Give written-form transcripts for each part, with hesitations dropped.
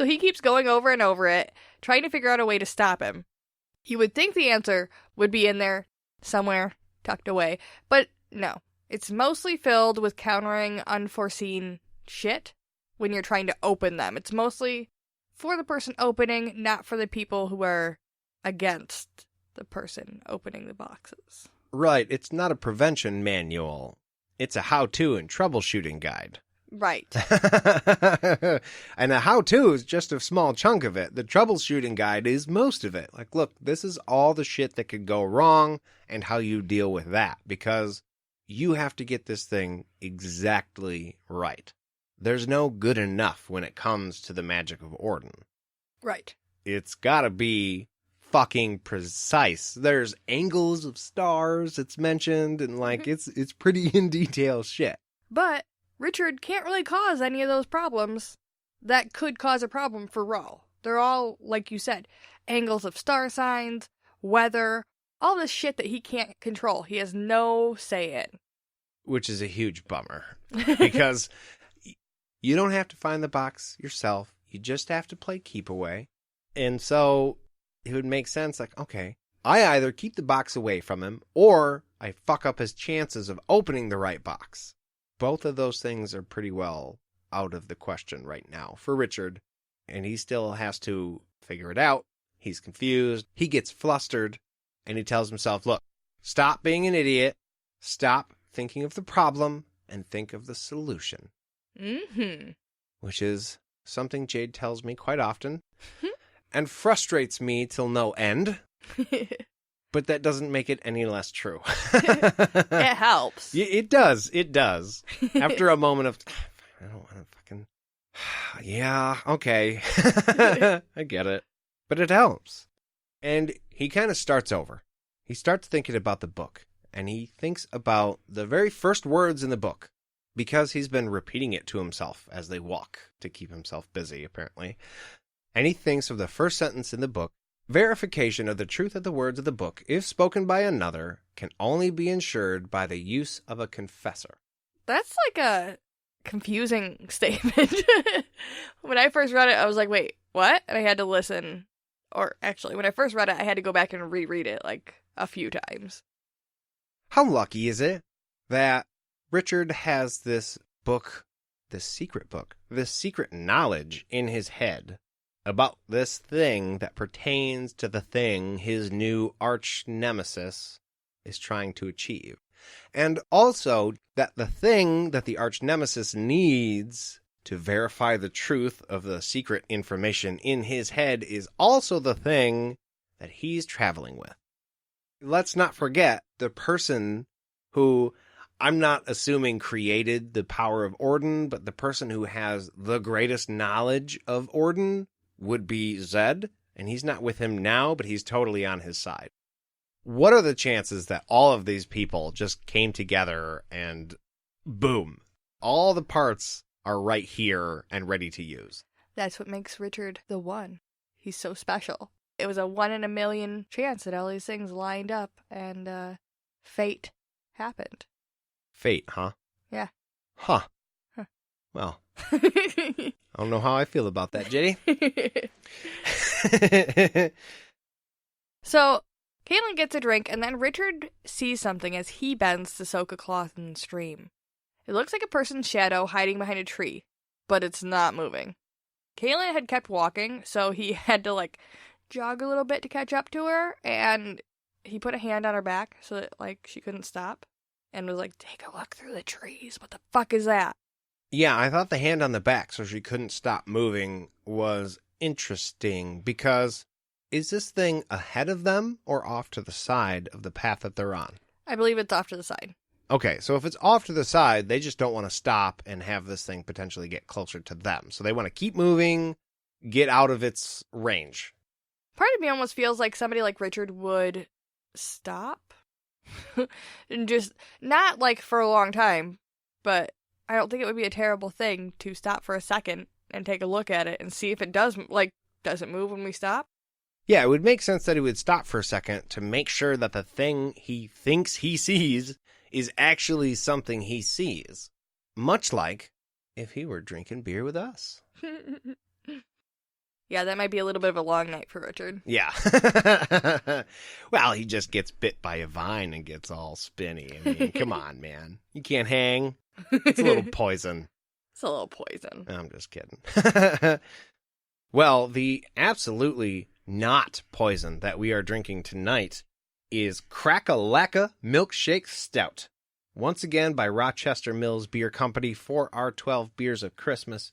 So he keeps going over and over it, trying to figure out a way to stop him. You would think the answer would be in there somewhere, tucked away, but no. It's mostly filled with countering unforeseen shit when you're trying to open them. It's mostly for the person opening, not for the people who are against the person opening the boxes. Right, it's not a prevention manual. It's a how-to and troubleshooting guide. Right. And a how-to is just a small chunk of it. The troubleshooting guide is most of it. Like, look, this is all the shit that could go wrong and how you deal with that. Because you have to get this thing exactly right. There's no good enough when it comes to the magic of Orden. Right. It's gotta be fucking precise. There's angles of stars, it's mentioned, and like it's pretty in detail shit. But Richard can't really cause any of those problems that could cause a problem for Ro. They're all, like you said, angles of star signs, weather, all this shit that he can't control. He has no say in. Which is a huge bummer. Because you don't have to find the box yourself. You just have to play keep away. And so it would make sense, like, okay, I either keep the box away from him, or I fuck up his chances of opening the right box. Both of those things are pretty well out of the question right now for Richard, and he still has to figure it out. He's confused, he gets flustered, and he tells himself, look, stop being an idiot, stop thinking of the problem, and think of the solution. Mm-hmm. Which is something Jade tells me quite often. And frustrates me till no end. But that doesn't make it any less true. It helps. It does. It does. After a moment of, I don't want to fucking, yeah, okay. I get it. But it helps. And he kind of starts over. He starts thinking about the book. And he thinks about the very first words in the book. Because he's been repeating it to himself as they walk to keep himself busy, apparently. And he thinks of the first sentence in the book. Verification of the truth of the words of the book, if spoken by another, can only be ensured by the use of a confessor. That's like a confusing statement. When I first read it, I was like, wait, what? And I had to listen. Or actually, when I first read it, I had to go back and reread it like a few times. How lucky is it that Richard has this book, this secret knowledge in his head about this thing that pertains to the thing his new arch nemesis is trying to achieve. And also that the thing that the arch nemesis needs to verify the truth of the secret information in his head is also the thing that he's traveling with. Let's not forget the person who, I'm not assuming created the power of Orden, but the person who has the greatest knowledge of Orden would be Zed, and he's not with him now, but he's totally on his side. What are the chances that all of these people just came together and boom, all the parts are right here and ready to use? That's what makes Richard the one. He's so special. It was a 1 in a million chance that all these things lined up, and fate happened. Fate, huh? Yeah. Huh. Well, I don't know how I feel about that, Jitty. So, Kahlan gets a drink, and then Richard sees something as he bends to soak a cloth in the stream. It looks like a person's shadow hiding behind a tree, but it's not moving. Kahlan had kept walking, so he had to, jog a little bit to catch up to her, and he put a hand on her back so that, she couldn't stop, and was like, take a look through the trees. What the fuck is that? Yeah, I thought the hand on the back so she couldn't stop moving was interesting, because is this thing ahead of them or off to the side of the path that they're on? I believe it's off to the side. Okay, so if it's off to the side, they just don't want to stop and have this thing potentially get closer to them. So they want to keep moving, get out of its range. Part of me almost feels like somebody like Richard would stop. And just, not for a long time, but I don't think it would be a terrible thing to stop for a second and take a look at it and see if it does it move when we stop? Yeah, it would make sense that he would stop for a second to make sure that the thing he thinks he sees is actually something he sees. Much like if he were drinking beer with us. Yeah, that might be a little bit of a long night for Richard. Yeah. Well, he just gets bit by a vine and gets all spinny. I mean, come on, man. You can't hang. It's a little poison. It's a little poison. I'm just kidding. Well, the absolutely not poison that we are drinking tonight is Crack-a-Lacka Milkshake Stout. Once again by Rochester Mills Beer Company for our 12 Beers of Christmas.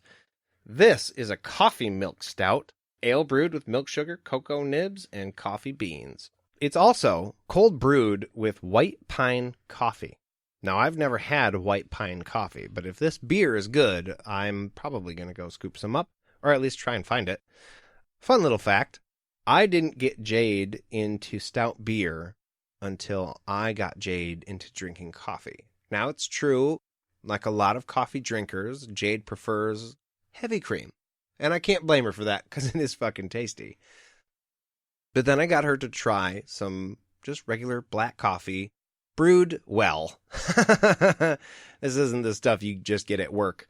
This is a coffee milk stout, ale brewed with milk sugar, cocoa nibs, and coffee beans. It's also cold brewed with white pine coffee. Now, I've never had white pine coffee, but if this beer is good, I'm probably going to go scoop some up, or at least try and find it. Fun little fact, I didn't get Jade into stout beer until I got Jade into drinking coffee. Now, it's true, like a lot of coffee drinkers, Jade prefers heavy cream. And I can't blame her for that, because it is fucking tasty. But then I got her to try some just regular black coffee, brewed well. This isn't the stuff you just get at work.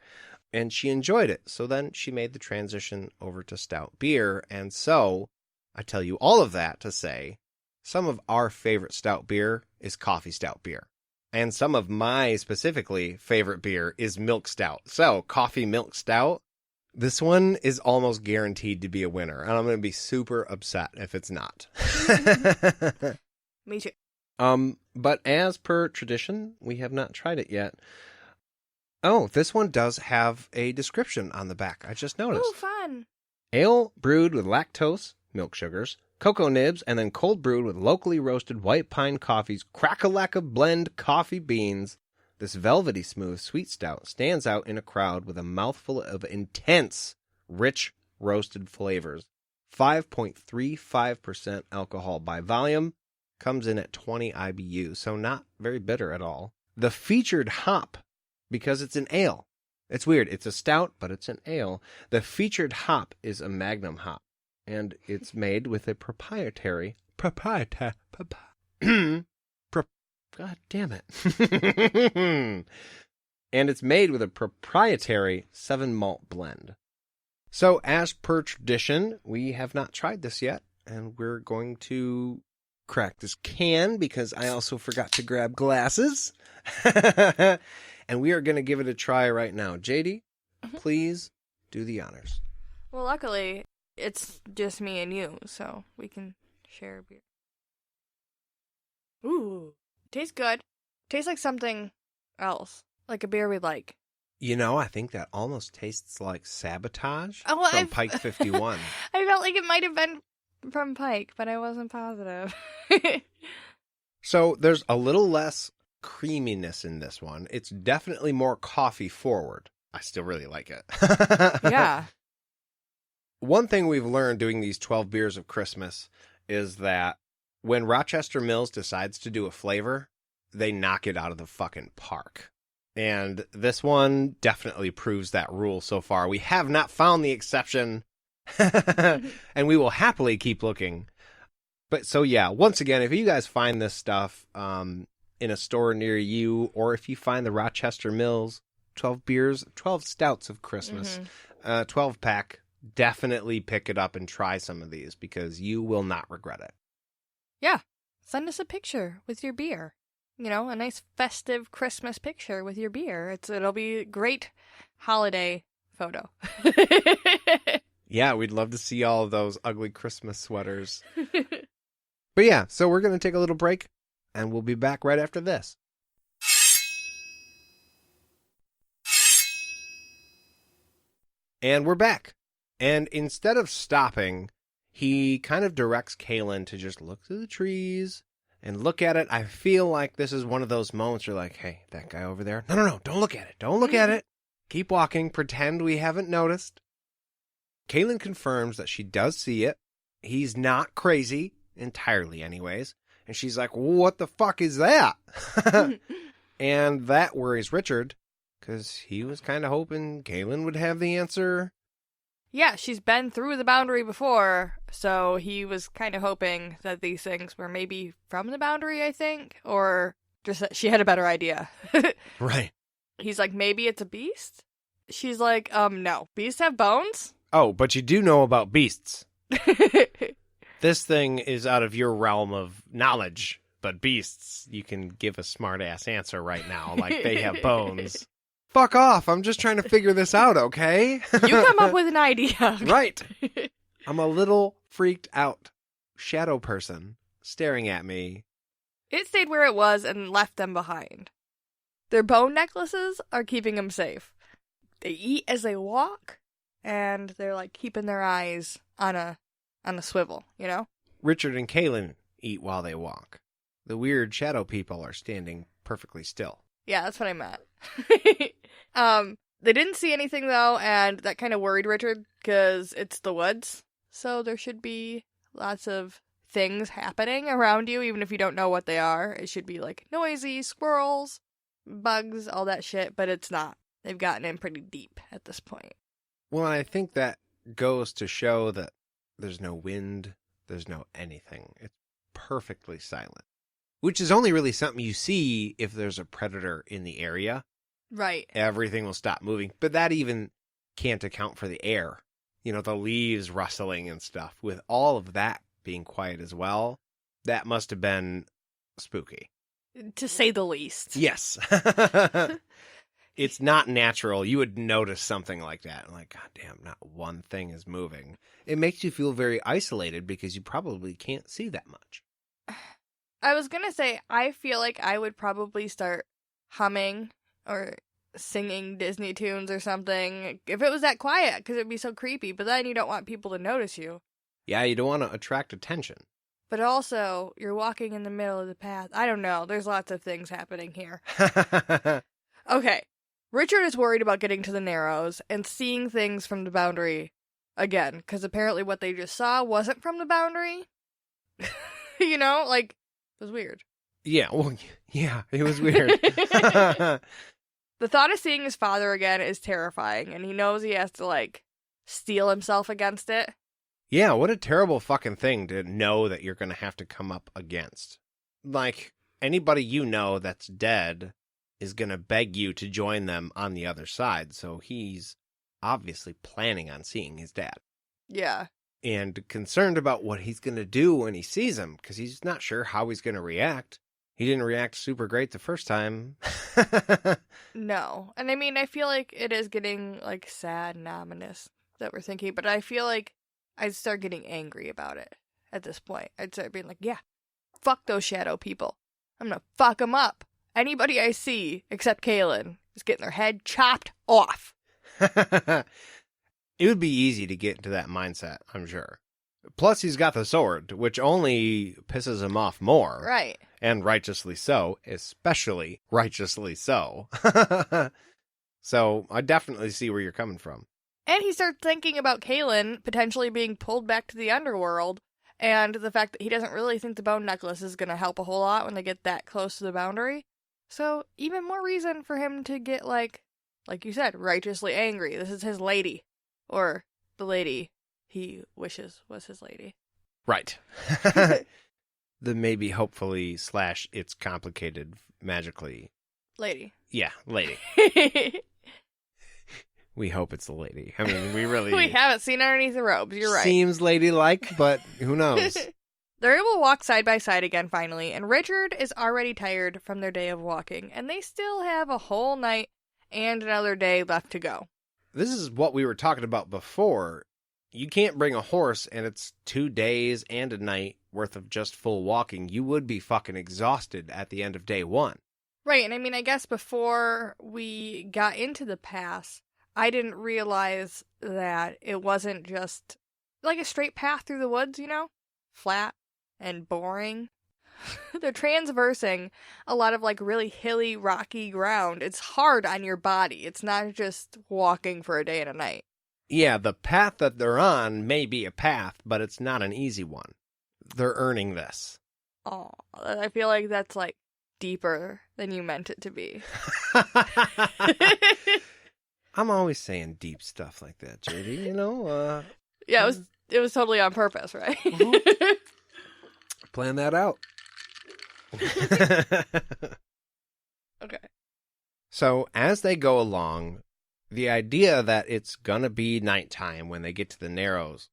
And she enjoyed it. So then she made the transition over to stout beer. And so I tell you all of that to say some of our favorite stout beer is coffee stout beer. And some of my specifically favorite beer is milk stout. So coffee milk stout. This one is almost guaranteed to be a winner, and I'm going to be super upset if it's not. Me too. But as per tradition, we have not tried it yet. Oh, this one does have a description on the back. I just noticed. Oh, fun. Ale brewed with lactose, milk sugars, cocoa nibs, and then cold brewed with locally roasted white pine coffees, Crack-a-Lacka blend coffee beans. This velvety smooth sweet stout stands out in a crowd with a mouthful of intense, rich, roasted flavors. 5.35% alcohol by volume, comes in at 20 IBU, so not very bitter at all. The featured hop, because it's an ale. It's weird, it's a stout, but it's an ale. The featured hop is a Magnum hop, and it's made with a proprietary God damn it. And it's made with a proprietary 7 malt blend. So, as per tradition, we have not tried this yet, and we're going to crack this can because I also forgot to grab glasses. And we are going to give it a try right now. JD, please do the honors. Well, luckily, it's just me and you, so we can share a beer. Ooh. Tastes good. Tastes like something else. Like a beer we like. You know, I think that almost tastes like Sabotage well, from Pike 51. I felt like it might have been from Pike, but I wasn't positive. So there's a little less creaminess in this one. It's definitely more coffee forward. I still really like it. Yeah. One thing we've learned doing these 12 Beers of Christmas is that when Rochester Mills decides to do a flavor, they knock it out of the fucking park. And this one definitely proves that rule so far. We have not found the exception, and we will happily keep looking. But so yeah, once again, if you guys find this stuff in a store near you, or if you find the Rochester Mills 12 Beers, 12 Stouts of Christmas, 12-pack, definitely pick it up and try some of these because you will not regret it. Yeah. Send us a picture with your beer. You know, a nice festive Christmas picture with your beer. It'll be a great holiday photo. Yeah, we'd love to see all of those ugly Christmas sweaters. But yeah, so we're going to take a little break, and we'll be back right after this. And we're back. And instead of stopping, he kind of directs Kahlan to just look through the trees and look at it. I feel like this is one of those moments where like, hey, that guy over there. No, don't look at it. Don't look at it. Keep walking. Pretend we haven't noticed. Kahlan confirms that she does see it. He's not crazy, entirely anyways. And she's like, what the fuck is that? And that worries Richard, because he was kind of hoping Kahlan would have the answer. Yeah, she's been through the boundary before, so he was kind of hoping that these things were maybe from the boundary, I think, or just that she had a better idea. Right. He's like, maybe it's a beast? She's like, no. Beasts have bones? Oh, but you do know about beasts. This thing is out of your realm of knowledge, but beasts, you can give a smart-ass answer right now, like they have bones. Fuck off, I'm just trying to figure this out, okay? You come up with an idea. Right. I'm a little freaked out shadow person staring at me. It stayed where it was and left them behind. Their bone necklaces are keeping them safe. They eat as they walk, and they're like keeping their eyes on a swivel, you know? Richard and Kahlan eat while they walk. The weird shadow people are standing perfectly still. Yeah, that's what I meant. They didn't see anything, though, and that kind of worried Richard, because it's the woods, so there should be lots of things happening around you, even if you don't know what they are. It should be, like, noisy, squirrels, bugs, all that shit, but it's not. They've gotten in pretty deep at this point. Well, I think that goes to show that there's no wind, there's no anything. It's perfectly silent. Which is only really something you see if there's a predator in the area. Right. Everything will stop moving. But that even can't account for the air. You know, the leaves rustling and stuff. With all of that being quiet as well, that must have been spooky. To say the least. Yes. It's not natural. You would notice something like that. Like, God damn, not one thing is moving. It makes you feel very isolated because you probably can't see that much. I was going to say, I feel like I would probably start humming or singing Disney tunes or something if it was that quiet, because it would be so creepy. But then you don't want people to notice you. Yeah, you don't want to attract attention. But also, you're walking in the middle of the path. I don't know. There's lots of things happening here. Okay. Richard is worried about getting to the Narrows and seeing things from the boundary again, because apparently what they just saw wasn't from the boundary. You know, like, it was weird. Yeah, well, yeah, it was weird. The thought of seeing his father again is terrifying, and he knows he has to, like, steel himself against it. Yeah, what a terrible fucking thing to know that you're going to have to come up against. Like, anybody you know that's dead is going to beg you to join them on the other side, so he's obviously planning on seeing his dad. Yeah. And concerned about what he's going to do when he sees him, because he's not sure how he's going to react. He didn't react super great the first time. No. And I mean, I feel like it is getting, like, sad and ominous that we're thinking, but I feel like I'd start getting angry about it at this point. I'd start being like, yeah, fuck those shadow people. I'm going to fuck them up. Anybody I see, except Kahlan, is getting their head chopped off. It would be easy to get into that mindset, I'm sure. Plus, he's got the sword, which only pisses him off more. Right. And righteously so, especially righteously so. So, I definitely see where you're coming from. And he starts thinking about Kahlan potentially being pulled back to the underworld, and the fact that he doesn't really think the bone necklace is going to help a whole lot when they get that close to the boundary. So, even more reason for him to get, like you said, righteously angry. This is his lady. Or the lady he wishes was his lady. Right. The maybe, hopefully, / it's complicated magically. Lady. Yeah, lady. We hope it's the lady. I mean, we really... We haven't seen underneath the robes, you're right. Seems ladylike, but who knows? They're able to walk side by side again finally, and Richard is already tired from their day of walking, and they still have a whole night and another day left to go. This is what we were talking about before. You can't bring a horse, and it's 2 days and a night worth of just full walking. You would be fucking exhausted at the end of day 1. Right, and I mean, I guess before we got into the pass, I didn't realize that it wasn't just like a straight path through the woods, you know? Flat and boring. They're transversing a lot of, like, really hilly, rocky ground. It's hard on your body. It's not just walking for a day and a night. Yeah, the path that they're on may be a path, but it's not an easy one. They're earning this. Oh, I feel like that's, like, deeper than you meant it to be. I'm always saying deep stuff like that, JD, you know? Yeah, it was totally on purpose, right? Mm-hmm. Plan that out. Okay. So, as they go along, the idea that it's gonna be nighttime when they get to the Narrows